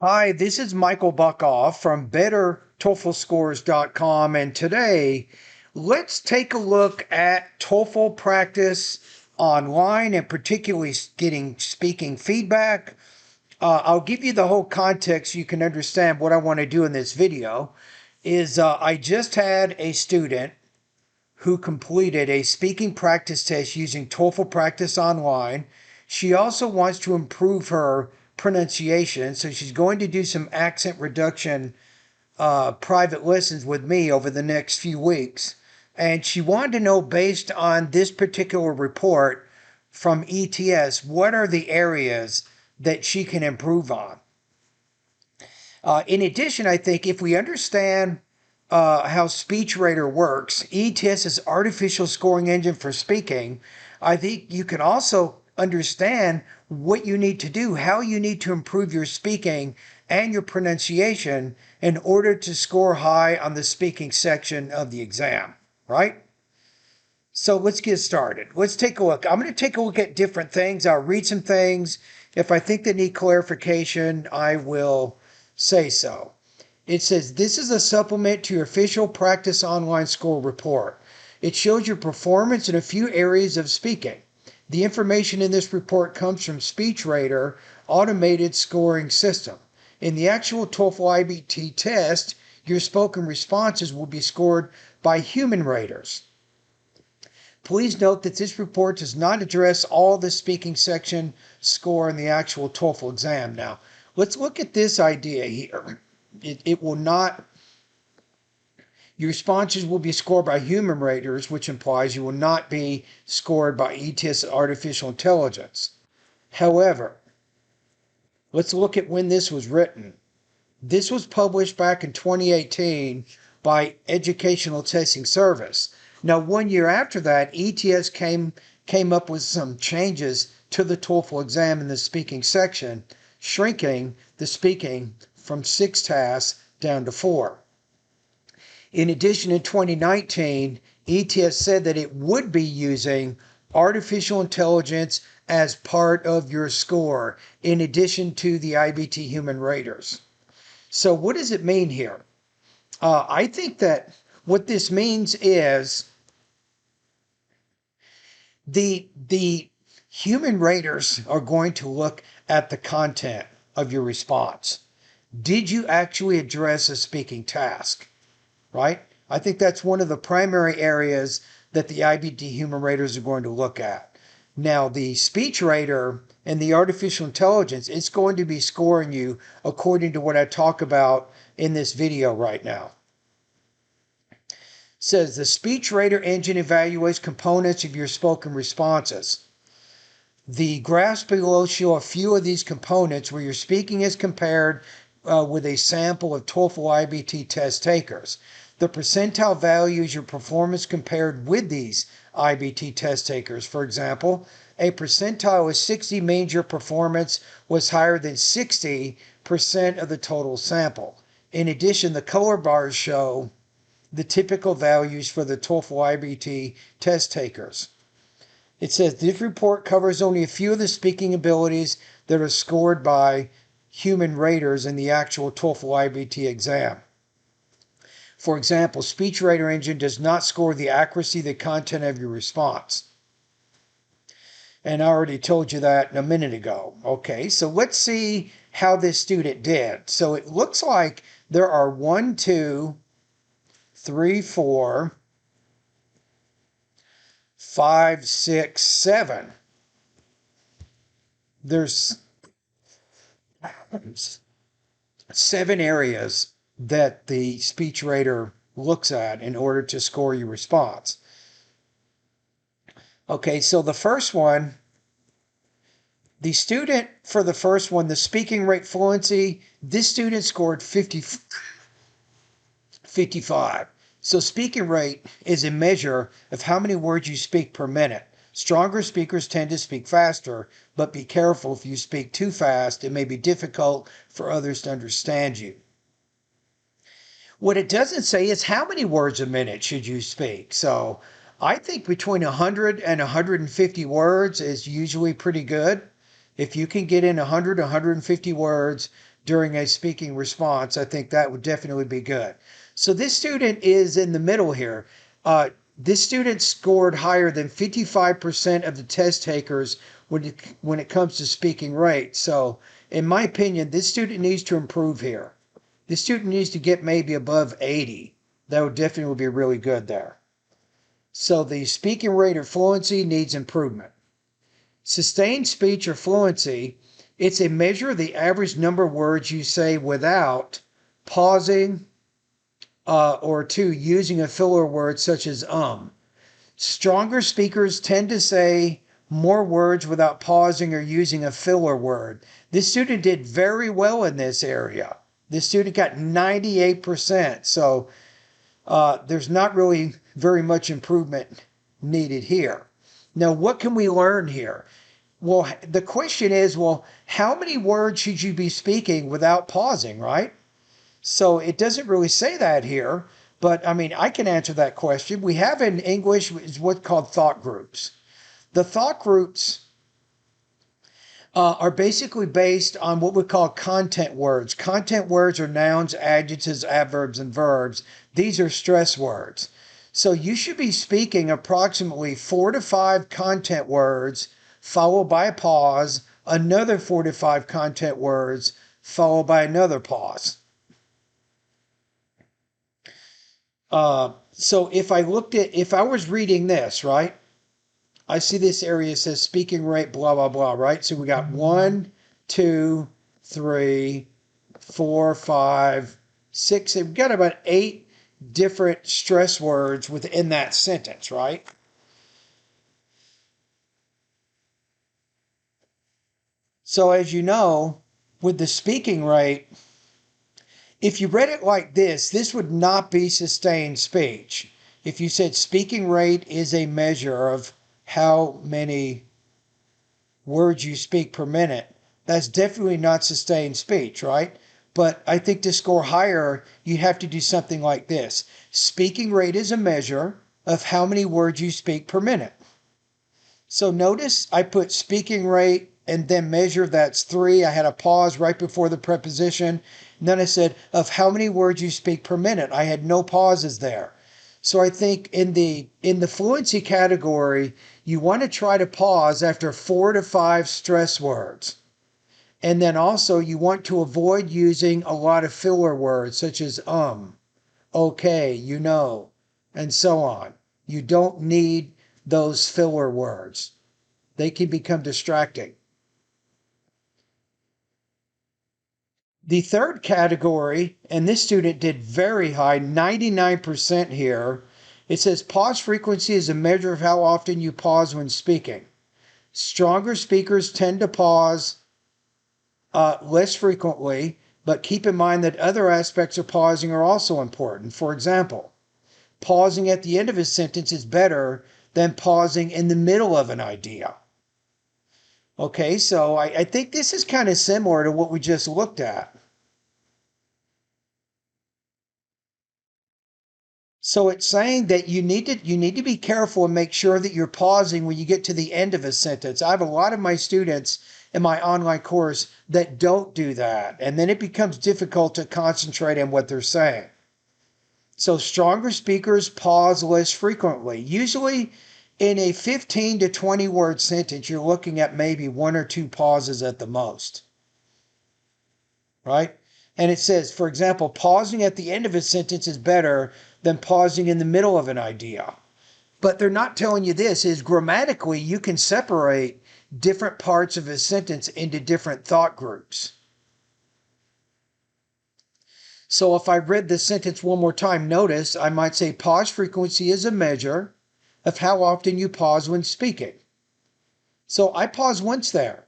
Hi, this is Michael Buckoff from BetterTOEFLScores.com, and today let's take a look at TOEFL practice online and particularly getting speaking feedback. I'll give you the whole context so you can understand what I want to do in this video. I just had a student who completed a speaking practice test using TOEFL Practice Online. She also wants to improve her pronunciation, so she's going to do some accent reduction private lessons with me over the next few weeks. And she wanted to know, based on this particular report from ETS, what are the areas that she can improve on. In addition, I think if we understand how SpeechRater works, ETS is artificial scoring engine for speaking, I think you can also understand what you need to do, how you need to improve your speaking and your pronunciation in order to score high on the speaking section of the exam, right? So let's get started. Let's take a look. I'm going to take a look at different things. I'll read some things. If I think they need clarification, I will say so. It says, this is a supplement to your official practice online score report. It shows your performance in a few areas of speaking. The information in this report comes from SpeechRater automated scoring system. In the actual TOEFL IBT test, your spoken responses will be scored by human raters. Please note that this report does not address all the speaking section score in the actual TOEFL exam. Now, let's look at this idea here. It will not, your responses will be scored by human raters, which implies you will not be scored by ETS artificial intelligence. However, let's look at when this was written. This was published back in 2018 by Educational Testing Service. Now, 1 year after that, ETS came up with some changes to the TOEFL exam in the speaking section, shrinking the speaking from 6 tasks down to 4. In addition, in 2019, ETS said that it would be using artificial intelligence as part of your score, in addition to the IBT human raters. So what does it mean here? I think that what this means is the human raters are going to look at the content of your response. Did you actually address a speaking task? Right? I think that's one of the primary areas that the IBT human raters are going to look at. Now, the speech rater and the artificial intelligence, it's going to be scoring you according to what I talk about in this video right now. It says the speech rater engine evaluates components of your spoken responses. The graphs below show a few of these components where your speaking is compared with a sample of TOEFL IBT test takers. The percentile value is your performance compared with these IBT test takers. For example, a percentile of 60 means your performance was higher than 60% of the total sample. In addition, the color bars show the typical values for the TOEFL IBT test takers. It says this report covers only a few of the speaking abilities that are scored by human raters in the actual TOEFL IBT exam. For example, SpeechRater engine does not score the accuracy of the content of your response. And I already told you that a minute ago. Okay, so let's see how this student did. So it looks like there are 1, 2, 3, 4, 5, 6, 7. There's 7 areas that the SpeechRater looks at in order to score your response. Okay, so the first one, the student for the first one, the speaking rate fluency, this student scored 55. So speaking rate is a measure of how many words you speak per minute. Stronger speakers tend to speak faster, but be careful if you speak too fast. It may be difficult for others to understand you. What it doesn't say is how many words a minute should you speak. So I think between 100 and 150 words is usually pretty good. If you can get in 100, 150 words, during a speaking response, I think that would definitely be good. So this student is in the middle here. This student scored higher than 55% of the test takers when it comes to speaking rate. So in my opinion, this student needs to improve here. This student needs to get maybe above 80. That would definitely be really good there. So the speaking rate or fluency needs improvement. Sustained speech or fluency, it's a measure of the average number of words you say without pausing or two, using a filler word such as Stronger speakers tend to say more words without pausing or using a filler word. This student did very well in this area. This student got 98%. So there's not really very much improvement needed here. Now, what can we learn here? Well, the question is, well, how many words should you be speaking without pausing, right? So it doesn't really say that here, but I mean, I can answer that question. We have in English is what's called thought groups. The thought groups are basically based on what we call content words. Content words are nouns, adjectives, adverbs, and verbs. These are stress words. So you should be speaking approximately 4 to 5 content words, followed by a pause, another 4 to 5 content words, followed by another pause. So if I was reading this, right? I see this area says speaking rate, blah, blah, blah, right? So we got 1, 2, 3, 4, 5, 6. We've got about 8 different stress words within that sentence, right? So as you know, with the speaking rate, if you read it like this would not be sustained speech. If you said speaking rate is a measure of how many words you speak per minute, that's definitely not sustained speech, right? But I think to score higher, you have to do something like this. Speaking rate is a measure of how many words you speak per minute. So notice I put speaking rate and then measure, that's 3. I had a pause right before the preposition. And then I said of how many words you speak per minute. I had no pauses there. So I think in the fluency category, you want to try to pause after 4 to 5 stress words. And then also you want to avoid using a lot of filler words such as okay, you know, and so on. You don't need those filler words. They can become distracting. The third category, and this student did very high, 99% here. It says pause frequency is a measure of how often you pause when speaking. Stronger speakers tend to pause less frequently, but keep in mind that other aspects of pausing are also important. For example, pausing at the end of a sentence is better than pausing in the middle of an idea. Okay, so I think this is kind of similar to what we just looked at. So it's saying that you need to be careful and make sure that you're pausing when you get to the end of a sentence. I have a lot of my students in my online course that don't do that, and then it becomes difficult to concentrate on what they're saying. So stronger speakers pause less frequently. Usually in a 15 to 20 word sentence, you're looking at maybe 1 or 2 pauses at the most, right? And it says, for example, pausing at the end of a sentence is better than pausing in the middle of an idea. But they're not telling you this, is grammatically you can separate different parts of a sentence into different thought groups. So if I read the sentence one more time, notice I might say pause frequency is a measure of how often you pause when speaking. So I pause once there,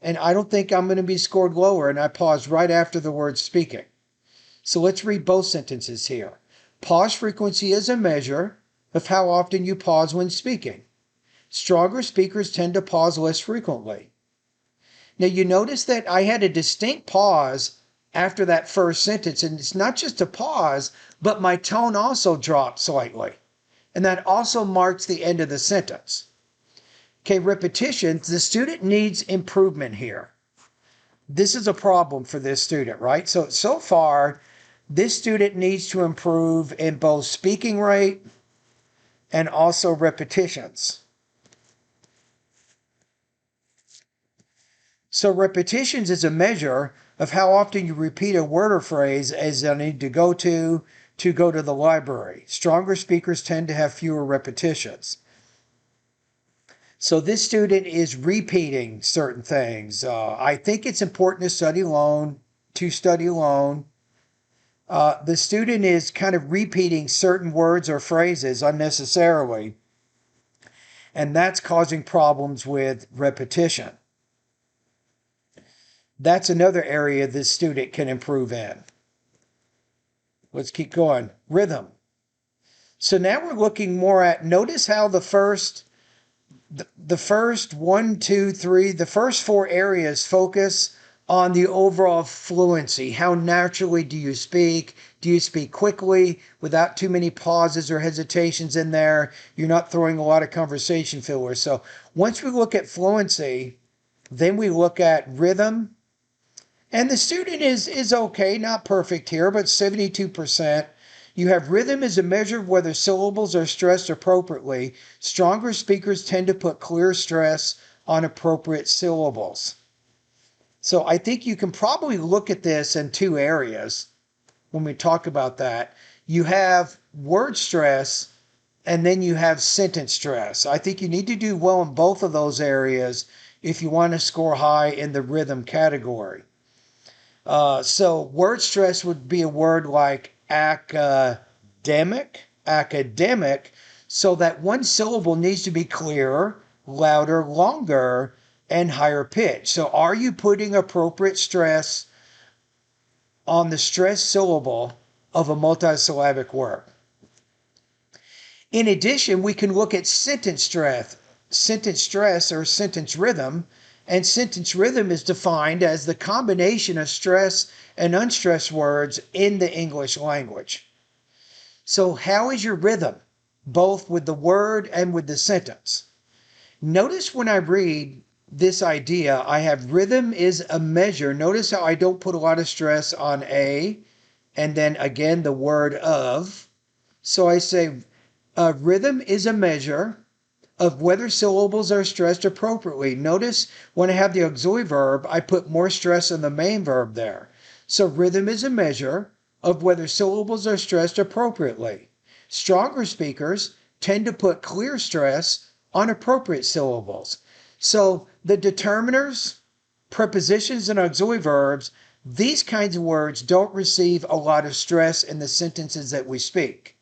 and I don't think I'm going to be scored lower, and I pause right after the word speaking. So let's read both sentences here. Pause frequency is a measure of how often you pause when speaking. Stronger speakers tend to pause less frequently. Now you notice that I had a distinct pause after that first sentence, and it's not just a pause, but my tone also dropped slightly. And that also marks the end of the sentence. Okay, repetition, the student needs improvement here. This is a problem for this student, right? So far, this student needs to improve in both speaking rate and also repetitions. So repetitions is a measure of how often you repeat a word or phrase as I need to go to the library. Stronger speakers tend to have fewer repetitions. So this student is repeating certain things. I think it's important to study alone. The student is kind of repeating certain words or phrases unnecessarily, and that's causing problems with repetition. That's another area this student can improve in. Let's keep going. Rhythm. So now we're looking more at, notice how the first one, two, three, the first four areas focus on the overall fluency. How naturally do you speak? Do you speak quickly without too many pauses or hesitations in there? You're not throwing a lot of conversation fillers. So once we look at fluency, then we look at rhythm. And the student is okay, not perfect here, but 72%. You have rhythm as a measure of whether syllables are stressed appropriately. Stronger speakers tend to put clear stress on appropriate syllables. So I think you can probably look at this in two areas when we talk about that. You have word stress and then you have sentence stress. I think you need to do well in both of those areas if you want to score high in the rhythm category. So word stress would be a word like academic, so that one syllable needs to be clearer, louder, longer, and higher pitch. So are you putting appropriate stress on the stressed syllable of a multisyllabic word? In addition, we can look at sentence stress or sentence rhythm. And sentence rhythm is defined as the combination of stress and unstressed words in the English language. So how is your rhythm, both with the word and with the sentence? Notice when I read this idea, I have rhythm is a measure. Notice how I don't put a lot of stress on a, and then again the word of. So I say rhythm is a measure of whether syllables are stressed appropriately. Notice when I have the auxiliary verb, I put more stress on the main verb there. So rhythm is a measure of whether syllables are stressed appropriately. Stronger speakers tend to put clear stress on appropriate syllables. So the determiners, prepositions, and auxiliary verbs, these kinds of words don't receive a lot of stress in the sentences that we speak.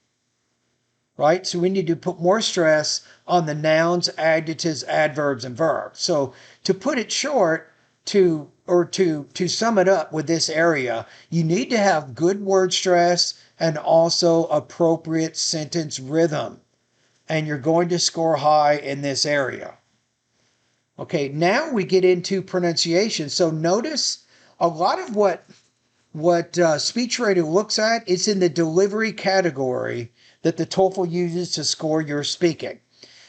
Right? So we need to put more stress on the nouns, adjectives, adverbs, and verbs. So to put it short, to sum it up with this area, you need to have good word stress and also appropriate sentence rhythm. And you're going to score high in this area. Okay, now we get into pronunciation. So notice a lot of what SpeechRater looks at, it's in the delivery category that the TOEFL uses to score your speaking.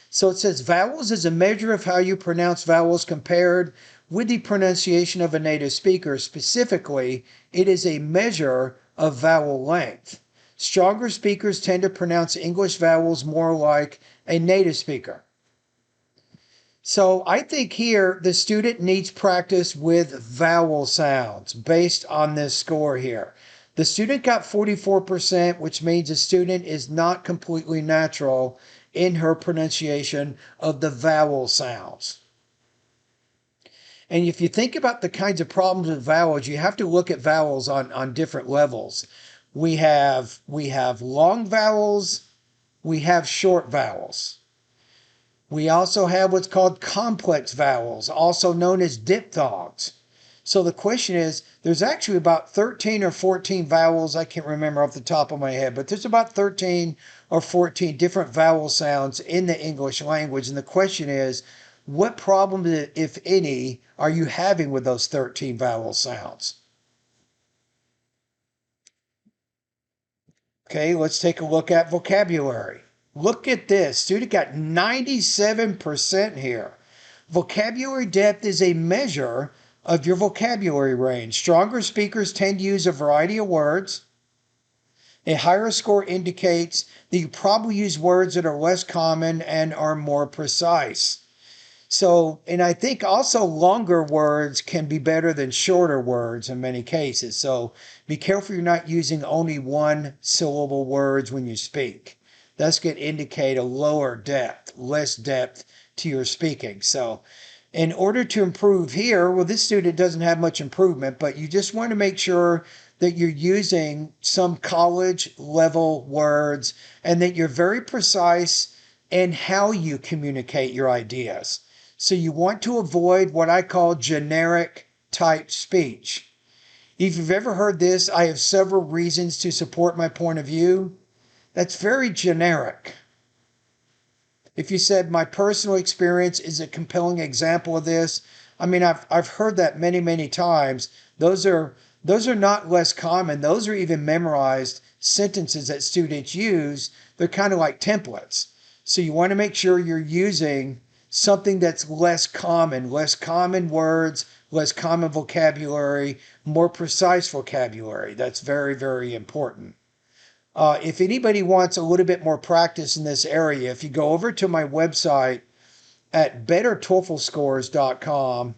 So it says vowels is a measure of how you pronounce vowels compared with the pronunciation of a native speaker. Specifically, it is a measure of vowel length. Stronger speakers tend to pronounce English vowels more like a native speaker. So I think here the student needs practice with vowel sounds based on this score here. The student got 44%, which means the student is not completely natural in her pronunciation of the vowel sounds. And if you think about the kinds of problems with vowels, you have to look at vowels on different levels. We have long vowels, we have short vowels. We also have what's called complex vowels, also known as diphthongs. So the question is, there's actually about 13 or 14 vowels, I can't remember off the top of my head, but there's about 13 or 14 different vowel sounds in the English language. And the question is, what problems, if any, are you having with those 13 vowel sounds? Okay, let's take a look at vocabulary. Look at this. Student got 97% here. Vocabulary depth is a measure of your vocabulary range. Stronger speakers tend to use a variety of words. A higher score indicates that you probably use words that are less common and are more precise. So, and I think also longer words can be better than shorter words in many cases. So be careful you're not using only one syllable words when you speak. That's going to indicate a lower depth, less depth to your speaking. So in order to improve here, well, this student doesn't have much improvement, but you just want to make sure that you're using some college level words and that you're very precise in how you communicate your ideas. So you want to avoid what I call generic type speech. If you've ever heard this, I have several reasons to support my point of view. That's very generic. If you said my personal experience is a compelling example of this, I mean, I've heard that many, many times. Those are not less common. Those are even memorized sentences that students use. They're kind of like templates. So you want to make sure you're using something that's less common words, less common vocabulary, more precise vocabulary. That's very, very important. If anybody wants a little bit more practice in this area, if you go over to my website at bettertoeflscores.com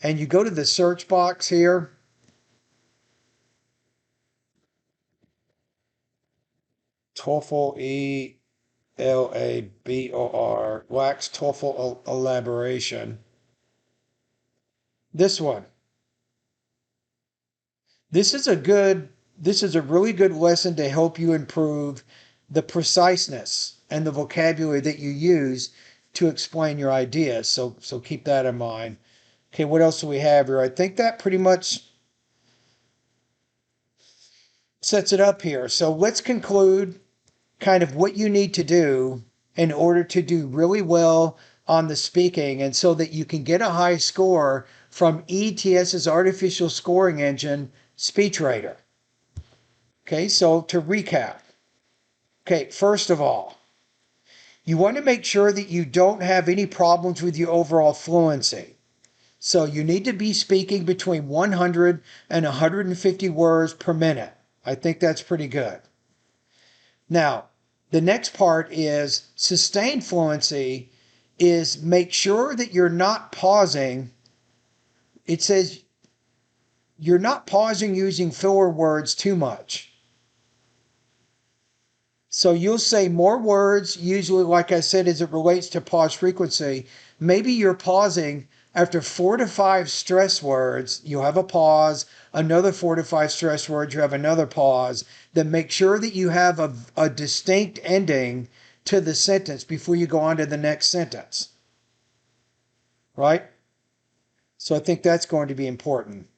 and you go to the search box here, TOEFL ELABOR, Wax TOEFL Elaboration. This one. This is a really good lesson to help you improve the preciseness and the vocabulary that you use to explain your ideas. So keep that in mind. Okay, what else do we have here? I think that pretty much sets it up here. So let's conclude kind of what you need to do in order to do really well on the speaking and so that you can get a high score from ETS's artificial scoring engine, SpeechRater. Okay, so to recap. Okay, first of all, you want to make sure that you don't have any problems with your overall fluency. So you need to be speaking between 100 and 150 words per minute. I think that's pretty good. Now, the next part is sustained fluency is make sure that you're not pausing. It says you're not pausing using filler words too much. So you'll say more words, usually, like I said, as it relates to pause frequency. Maybe you're pausing after 4 to 5 stress words, you have a pause, another 4 to 5 stress words, you have another pause. Then make sure that you have a distinct ending to the sentence before you go on to the next sentence. Right? So I think that's going to be important.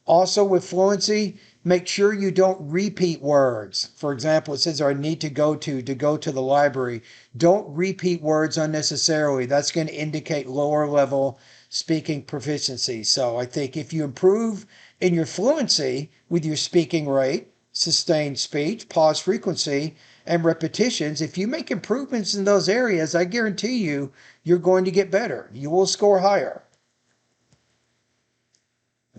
Also with fluency, make sure you don't repeat words. For example, it says I need to go to the library. Don't repeat words unnecessarily. That's going to indicate lower level speaking proficiency. So I think if you improve in your fluency with your speaking rate, sustained speech, pause frequency, and repetitions, if you make improvements in those areas, I guarantee you, you're going to get better. You will score higher.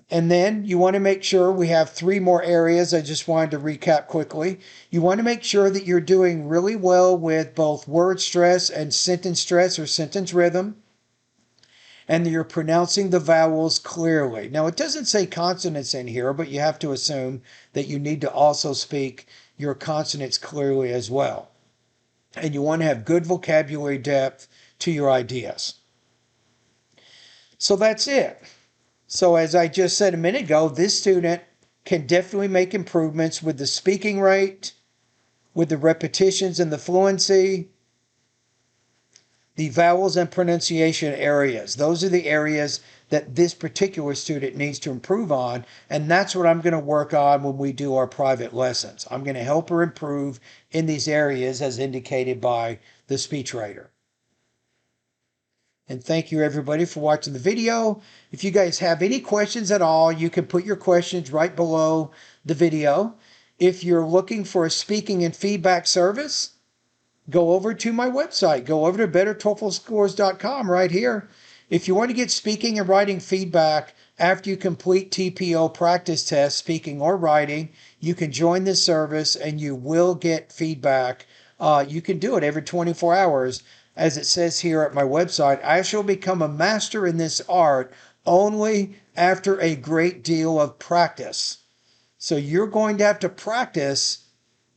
And then you want to make sure we have 3 more areas. I just wanted to recap quickly. You want to make sure that you're doing really well with both word stress and sentence stress or sentence rhythm, and that you're pronouncing the vowels clearly. Now, it doesn't say consonants in here, but you have to assume that you need to also speak your consonants clearly as well. And you want to have good vocabulary depth to your ideas. So that's it. So as I just said a minute ago, this student can definitely make improvements with the speaking rate, with the repetitions and the fluency, the vowels and pronunciation areas. Those are the areas that this particular student needs to improve on, and that's what I'm going to work on when we do our private lessons. I'm going to help her improve in these areas as indicated by the SpeechRater. And thank you everybody for watching the video. If you guys have any questions at all, you can put your questions right below the video. If you're looking for a speaking and feedback service, go over to my website. Go over to bettertoeflscores.com right here. If you want to get speaking and writing feedback After you complete TPO practice tests, speaking or writing, you can join this service and you will get feedback. You can do it every 24 hours. As it says here at my website, I shall become a master in this art only after a great deal of practice. So you're going to have to practice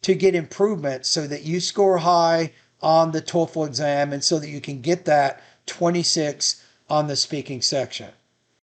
to get improvement so that you score high on the TOEFL exam and so that you can get that 26 on the speaking section.